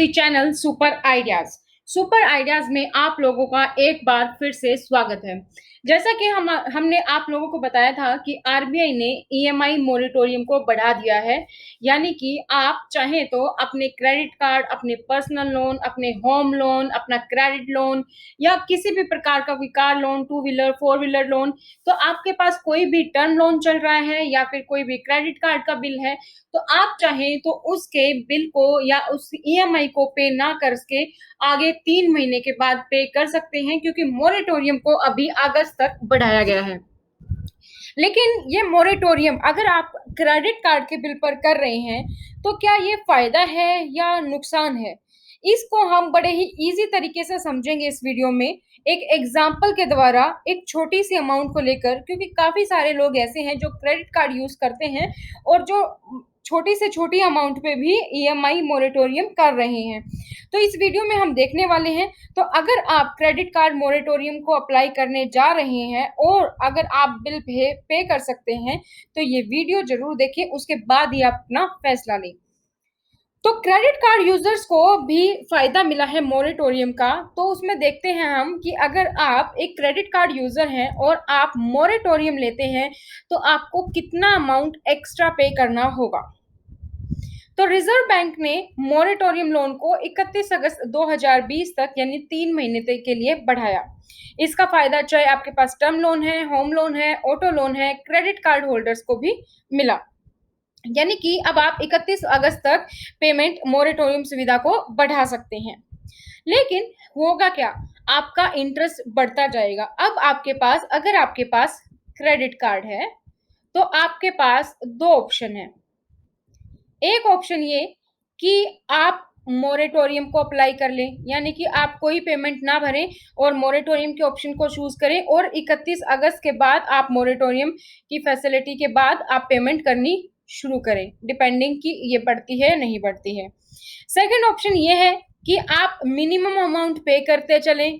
The channel super ideas. Super ideas में आप लोगों का एक बार फिर से स्वागत है। जैसा कि हमने आप लोगों को बताया था कि आरबीआई ने ईएमआई मोरेटोरियम को बढ़ा दिया है। यानी कि आप चाहें तो अपने क्रेडिट कार्ड, अपने पर्सनल लोन, अपने होम लोन, अपना क्रेडिट लोन या किसी भी प्रकार का भी car loan, two wheeler, four wheeler loan, तो आपके पास कोई भी टर्म लोन चल रहा है या फिर कोई भी क्रेडिट कार्ड का बिल है, तो आप चाहें तो उसके बिल को या उस ईएमआई को पे ना करके आगे 3 महीने के बाद पे कर सकते हैं, क्योंकि मोरेटोरियम को अभी अगस्त तक बढ़ाया गया है। लेकिन ये मोरेटोरियम अगर आप क्रेडिट कार्ड के बिल पर कर रहे हैं, तो क्या ये फायदा है या नुकसान है? इसको हम बड़े ही इजी तरीके से समझेंगे इस वीडियो में, एक एग्जाम्पल के द्वारा, एक छोटी सी अमाउंट को लेकर, क्योंकि काफी सारे लोग ऐसे हैं जो क्रेडिट कार्ड यूज करते हैं और जो छोटी से छोटी अमाउंट पे भी ईएमआई मोरेटोरियम कर रहे हैं। तो इस वीडियो में हम देखने वाले हैं। तो अगर आप क्रेडिट कार्ड मोरेटोरियम को अप्लाई करने जा रहे हैं और अगर आप बिल पे कर सकते हैं, तो ये वीडियो जरूर देखें, उसके बाद ही आप अपना फैसला लें। तो क्रेडिट कार्ड यूजर्स को भी फायदा मिला है मोरेटोरियम का। तो उसमें देखते हैं हम कि अगर आप एक क्रेडिट कार्ड यूजर हैं और आप मोरेटोरियम लेते हैं, तो आपको कितना अमाउंट एक्स्ट्रा पे करना होगा। तो रिजर्व बैंक ने मोरेटोरियम लोन को 31 अगस्त 2020 तक यानी 3 महीने तक के लिए बढ़ाया। इसका फायदा चाहे आपके पास टर्म लोन है, होम लोन है, ऑटो लोन है, क्रेडिट कार्ड होल्डर्स को भी मिला। यानी कि अब आप 31 अगस्त तक पेमेंट मोरेटोरियम सुविधा को बढ़ा सकते हैं। लेकिन होगा क्या, आपका इंटरेस्ट बढ़ता जाएगा। अब आपके पास, अगर आपके पास क्रेडिट कार्ड है, तो आपके पास दो ऑप्शन है। एक ऑप्शन ये कि आप मोरेटोरियम को अप्लाई कर लें, यानी कि आप कोई पेमेंट ना भरें और मोरेटोरियम के ऑप्शन को चूज करें और 31 अगस्त के बाद आप मोरेटोरियम की फैसिलिटी के बाद आप पेमेंट करनी शुरू करें, डिपेंडिंग कि ये बढ़ती है नहीं बढ़ती है। सेकंड ऑप्शन ये है कि आप मिनिमम अमाउंट पे करते चलें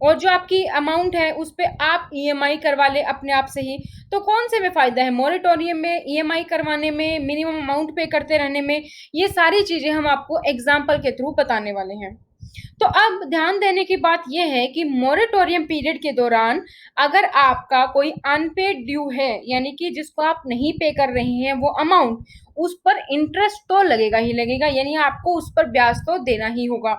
और जो आपकी अमाउंट है उस पे आप ईएमआई करवा ले अपने आप से ही। तो कौन से में फायदा है, मोरेटोरियम में, ईएमआई करवाने में, मिनिमम अमाउंट पे करते रहने में? ये सारी चीजें हम आपको एग्जाम्पल के थ्रू बताने वाले हैं। तो अब ध्यान देने की बात यह है कि मोरेटोरियम पीरियड के दौरान अगर आपका कोई अनपेड ड्यू है, यानी कि जिसको आप नहीं पे कर रहे हैं वो अमाउंट, उस पर इंटरेस्ट तो लगेगा ही लगेगा, यानी आपको उस पर ब्याज तो देना ही होगा।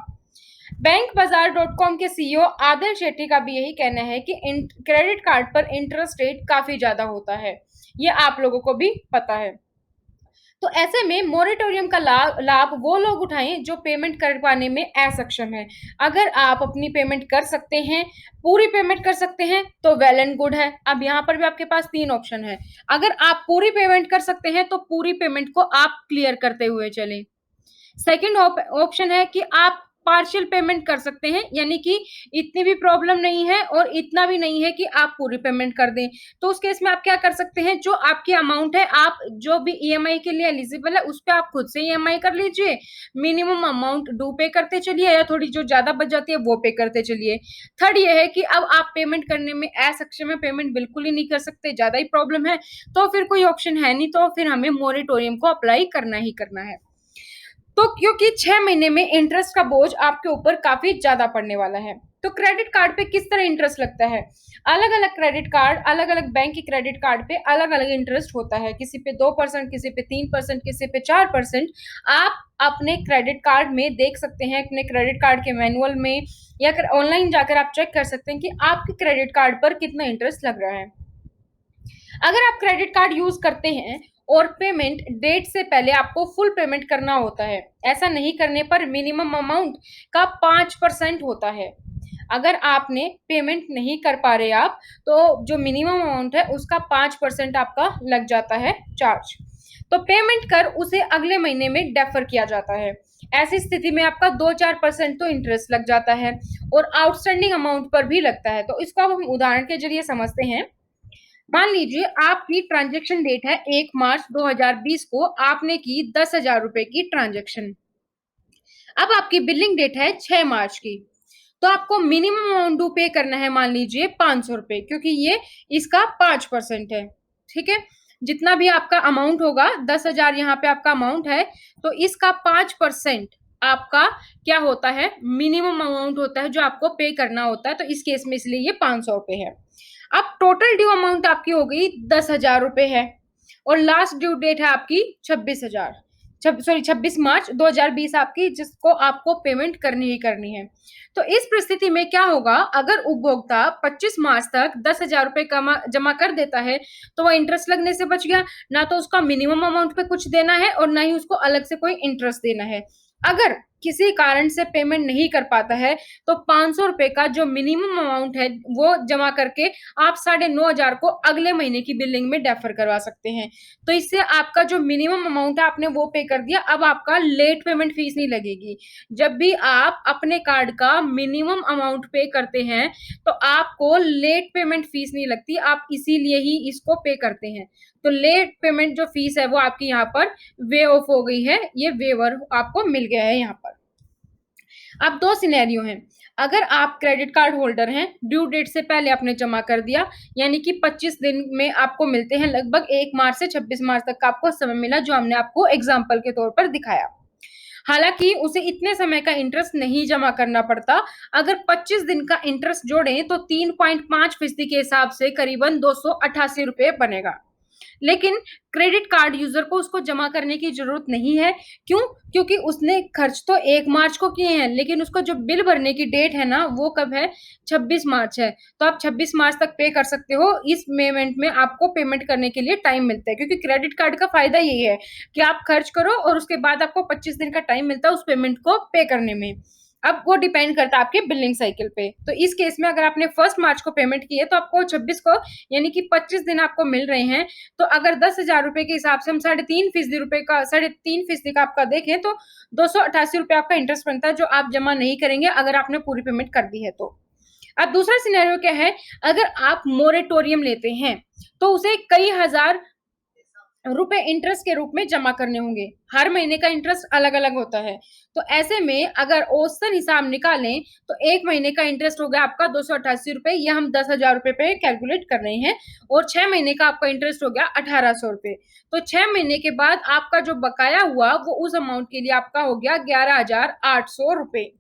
बैंक बाजार .com के सीईओ आदिल शेट्टी का भी यही कहना है कि क्रेडिट कार्ड पर इंटरेस्ट रेट काफी ज्यादा होता है। ये आप लोगों को भी पता है। तो ऐसे में मोरेटोरियम का लाभ वो लोग उठाएं जो पेमेंट कर पाने में असक्षम है। अगर आप अपनी पेमेंट कर सकते हैं, पूरी पेमेंट कर सकते हैं, तो वेल एंड गुड है। अब यहाँ पर भी आपके पास 3 ऑप्शन है। अगर आप पूरी पेमेंट कर सकते हैं, तो पूरी पेमेंट को आप क्लियर करते हुए चलें। सेकंड ऑप्शन है कि आप पार्शियल पेमेंट कर सकते हैं, यानी कि इतनी भी प्रॉब्लम नहीं है और इतना भी नहीं है कि आप पूरी पेमेंट कर दें। तो उस केस में आप क्या कर सकते हैं, जो आपकी अमाउंट है, आप जो भी ईएमआई के लिए एलिजिबल है उस पे आप खुद से ईएमआई कर लीजिए, मिनिमम अमाउंट ड्यू पे करते चलिए या थोड़ी जो ज्यादा बच जाती है वो पे करते चलिए। थर्ड ये है कि अब आप पेमेंट करने में असक्षम है, पेमेंट बिल्कुल ही नहीं कर सकते, ज्यादा ही प्रॉब्लम है, तो फिर कोई ऑप्शन है नहीं, तो फिर हमें मोरेटोरियम को अप्लाई करना ही करना है। तो क्योंकि 6 महीने में इंटरेस्ट का बोझ आपके ऊपर काफी ज्यादा पड़ने वाला है। तो क्रेडिट कार्ड पे किस तरह इंटरेस्ट लगता है? अलग अलग क्रेडिट कार्ड, अलग अलग बैंक के क्रेडिट कार्ड पे अलग अलग इंटरेस्ट होता है। किसी पे 2%, किसी पे 3%, किसी पे 4%। आप अपने क्रेडिट कार्ड में देख सकते हैं, अपने क्रेडिट कार्ड के मैनुअल में या ऑनलाइन जाकर आप चेक कर सकते हैं कि आपके क्रेडिट कार्ड पर कितना इंटरेस्ट लग रहा है। अगर आप क्रेडिट कार्ड यूज करते हैं और पेमेंट डेट से पहले आपको फुल पेमेंट करना होता है, ऐसा नहीं करने पर मिनिमम अमाउंट का 5% होता है। अगर आपने पेमेंट नहीं कर पा रहे आप, तो जो मिनिमम अमाउंट है उसका 5% आपका लग जाता है चार्ज। तो पेमेंट कर उसे अगले महीने में डेफर किया जाता है। ऐसी स्थिति में आपका 2-4% तो इंटरेस्ट लग जाता है और आउटस्टैंडिंग अमाउंट पर भी लगता है। तो इसको अब हम उदाहरण के जरिए समझते हैं। मान लीजिए आपकी ट्रांजैक्शन डेट है 1 मार्च 2020 को, आपने की 10,000 रुपए की ट्रांजैक्शन। अब आपकी बिलिंग डेट है 6 मार्च की, तो आपको मिनिमम अमाउंट ड्यू पे करना है, मान लीजिए 500 रुपए, क्योंकि ये इसका 5% है। ठीक है, जितना भी आपका अमाउंट होगा 10,000 यहाँ पे आपका अमाउंट है, तो इसका 5% आपका क्या होता है, मिनिमम अमाउंट होता है जो आपको पे करना होता है। तो इस केस में इसलिए ये 500 रुपए है। अब टोटल ड्यू अमाउंट आपकी हो गई 10,000 रुपए है, और लास्ट ड्यू डेट है आपकी 26,000, 26 मार्च 2020 आपकी, जिसको आपको पेमेंट करनी ही करनी है। तो इस परिस्थिति में क्या होगा, अगर उपभोक्ता 25 मार्च तक 10,000 रुपए जमा कर देता है, तो वह इंटरेस्ट लगने से बच गया। ना तो उसका मिनिमम अमाउंट पे कुछ देना है और ना ही उसको अलग से कोई इंटरेस्ट देना है। अगर किसी कारण से पेमेंट नहीं कर पाता है, तो 500 रुपए का जो मिनिमम अमाउंट है वो जमा करके आप 9,500 को अगले महीने की बिलिंग में डेफर करवा सकते हैं। तो इससे आपका जो मिनिमम अमाउंट है आपने वो पे कर दिया, अब आपका लेट पेमेंट फीस नहीं लगेगी। जब भी आप अपने कार्ड का मिनिमम अमाउंट पे करते हैं, तो आपको लेट पेमेंट फीस नहीं लगती, आप इसीलिए ही इसको पे करते हैं। तो लेट पेमेंट जो फीस है वो आपकी यहाँ पर वे ऑफ हो गई है, ये वेवर आपको मिल गया है यहाँ पर। अब दो सिनेरियो हैं। अगर आप क्रेडिट कार्ड होल्डर हैं, ड्यू डेट से पहले आपने जमा कर दिया, यानी कि 25 दिन में आपको मिलते हैं, लगभग 1 मार्च से 26 मार्च तक का आपको समय मिला, जो हमने आपको एग्जाम्पल के तौर पर दिखाया। हालांकि उसे इतने समय का इंटरेस्ट नहीं जमा करना पड़ता। अगर 25 दिन का इंटरेस्ट जोड़ें तो 3.5% के हिसाब से करीबन 288 रुपए बनेगा। लेकिन क्रेडिट कार्ड यूजर को उसको जमा करने की जरूरत नहीं है। क्यों? क्योंकि उसने खर्च तो 1 मार्च को किए हैं, लेकिन उसको जो बिल भरने की डेट है ना, वो कब है, 26 मार्च है। तो आप 26 मार्च तक पे कर सकते हो। इस पेमेंट में आपको पेमेंट करने के लिए टाइम मिलता है, क्योंकि क्रेडिट कार्ड का फायदा यही है कि आप खर्च करो और उसके बाद आपको 25 दिन का टाइम मिलता है उस पेमेंट को पे करने में। अब वो डिपेंड करता है आपके बिलिंग साइकिल पे। तो इस केस में अगर आपने 1 मार्च को पेमेंट की है, तो आपको 26 को, यानी कि 25 दिन आपको मिल रहे हैं। तो अगर 10,000 रुपए के हिसाब से हम 3.5% रुपए का 3.5% का आपका देखें, तो 288 रुपए आपका इंटरेस्ट बनता है, जो आप जमा नहीं करेंगे अगर आपने पूरी पेमेंट कर दी है तो। अब दूसरा सिनेरियो क्या है, अगर आप मोरेटोरियम लेते हैं, तो उसे कई हजार रुपए इंटरेस्ट के रूप में जमा करने होंगे। हर महीने का इंटरेस्ट अलग अलग होता है। तो ऐसे में अगर औसतन हिसाब निकालें, तो 1 महीने का इंटरेस्ट हो गया आपका 288 रुपए, ये हम 10,000 रुपए पे कैलकुलेट कर रहे हैं। और 6 महीने का आपका इंटरेस्ट हो गया 1,800 रुपए। तो 6 महीने के बाद आपका जो बकाया हुआ वो उस अमाउंट के लिए आपका हो गया 11,800 रुपए।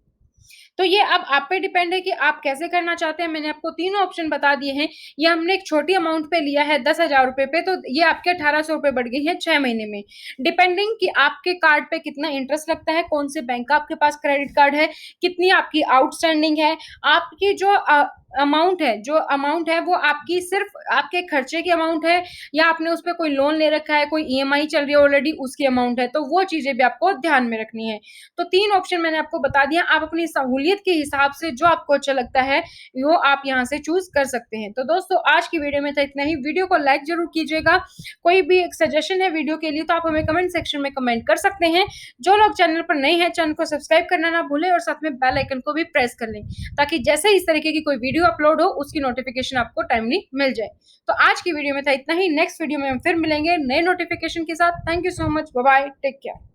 तो ये अब आप पे डिपेंड है कि आप कैसे करना चाहते हैं। मैंने आपको तीनों ऑप्शन बता दिए हैं। ये हमने एक छोटी अमाउंट पे लिया है 10,000 रुपए पे, तो ये आपके 1,800 रुपए बढ़ गई है 6 महीने में। डिपेंडिंग कि आपके कार्ड पे कितना इंटरेस्ट लगता है, कौन से बैंक का आपके पास क्रेडिट कार्ड है, कितनी आपकी आउटस्टैंडिंग है, आपकी जो अमाउंट है वो आपकी सिर्फ आपके खर्चे की अमाउंट है, या आपने उस पर कोई लोन ले रखा है, कोई ईएमआई चल रही है ऑलरेडी, उसकी अमाउंट है। तो वो चीजें भी आपको ध्यान में रखनी है। तो 3 ऑप्शन मैंने आपको बता दिया। आप अपनी सहूलियत के हिसाब से जो आपको अच्छा लगता है वो आप यहाँ से चूज कर सकते हैं। तो दोस्तों आज की वीडियो में था इतना ही। वीडियो को लाइक जरूर कीजिएगा। कोई भी एक सजेशन है वीडियो के लिए तो आप हमें कमेंट सेक्शन में कमेंट कर सकते हैं। जो लोग चैनल पर नए हैं, चैनल को सब्सक्राइब करना ना भूलें और साथ में बेल आइकन को भी प्रेस कर लें, ताकि जैसे इस तरीके की कोई वीडियो अपलोड हो उसकी नोटिफिकेशन आपको टाइमली मिल जाए। तो आज की वीडियो में था इतना ही। नेक्स्ट वीडियो में हम फिर मिलेंगे नए नोटिफिकेशन के साथ। Thank you so much. Bye bye. Take care.